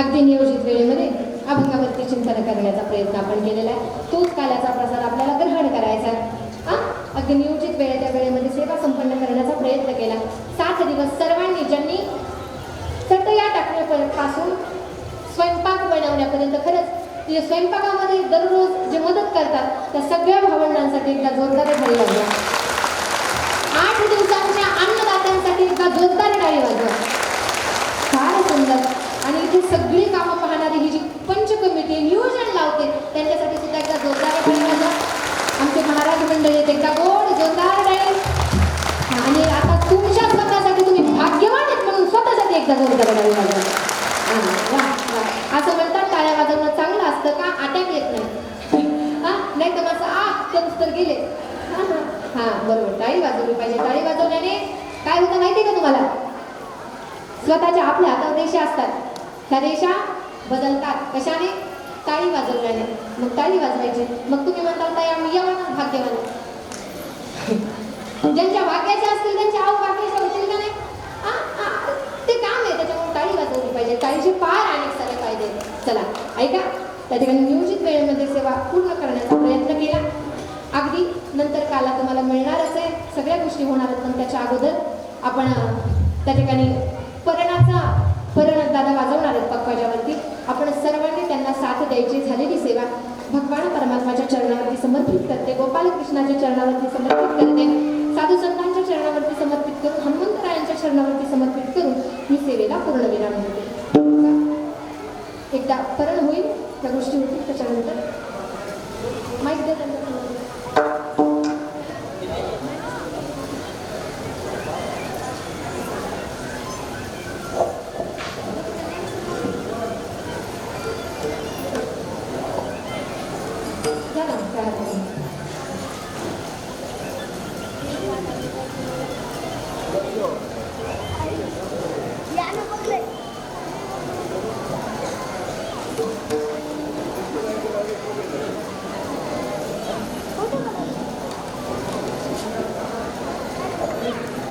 अगदी नियोजित वेळेमध्ये अभंगावरती चिंतन करण्याचा प्रयत्न आपण केलेला आहे. तोच काल्याचा प्रसाद आपल्याला ग्रहण करायचा आहे. अगदी नियोजित वेळेच्या वेळेमध्ये सेवा संपन्न करण्याचा प्रयत्न केला. 7 दिवस सर्वांनी ज्यांनी चटया टाकण्यापासून स्वयंपाक बनवण्यापर्यंत खरंच स्वयंपाकामध्ये दररोज जे मदत करतात त्या सगळ्या भावंडांसाठी एकदा जोरदार टाळी वाजवा. 8 दिवसांच्या अन्नदात्यांसाठी एकदा जोरदार टाळी वाजवा. फार सुंदर. आणि इथे सगळी कामं पाहणारी ही जी पंच कमिटी नियोजन लावते त्यांच्यासाठी सुद्धा एकदा जोरदार टाळी वाजवा. आमचे महाराज मंडळी एकदा गोड जोरदार टाळी. आणि आता तुमच्या स्वतःसाठी तुम्ही भाग्यवान आहेत म्हणून स्वतःसाठी एकदा जोरदार टाळी वाजवा. असं म्हणतात टाळ्या वाजवणं चांगलं असतं का? अटॅक येत नाही. नाही तर असं तर गेले. बरोबर, टाळी वाजवली पाहिजे. टाळी वाजवल्याने काय होतं माहिती का तुम्हाला? स्वतःच्या आपल्या हातात रेषा असतात, त्या रेषा बदलतात. कशाने? टाळी वाजवल्याने. मग टाळी वाजवायची. मग तुम्ही म्हणता ताई आम्ही एवढं भाग्यवान. ज्यांच्या भाग्याच्या असतील त्यांच्या भाग्याच्या होतील का नाही? ते काम आहे, त्याच्यामुळे टाळी वाजवली पाहिजे. टाळीचे पार अनेक सारे फायदे. चला ऐका, त्या ठिकाणी नियोजित वेळेमध्ये सेवा पूर्ण करण्याचा प्रयत्न केला. अगदी नंतर काला तुम्हाला मिळणारच आहे, सगळ्या गोष्टी होणार आहेत. पण त्याच्या अगोदर आपण त्या ठिकाणी परण दादा वाजवणार आहेत पक्वाजावरती. आपण सर्वांनी त्यांना साथ द्यायची. झालेली सेवा भगवान परमात्माच्या चरणावरती समर्पित करते, गोपालकृष्णाच्या चरणावरती समर्पित करते, साधू संतांच्या चरणावरती समर्पित करून, हनुमंतरायांच्या चरणावरती समर्पित करून मी सेवेला पूर्ण विराम देते. एकदा परण होईल, त्या गोष्टी होतील. त्याच्यानंतर माहिती द्या त्यांना. Let's go.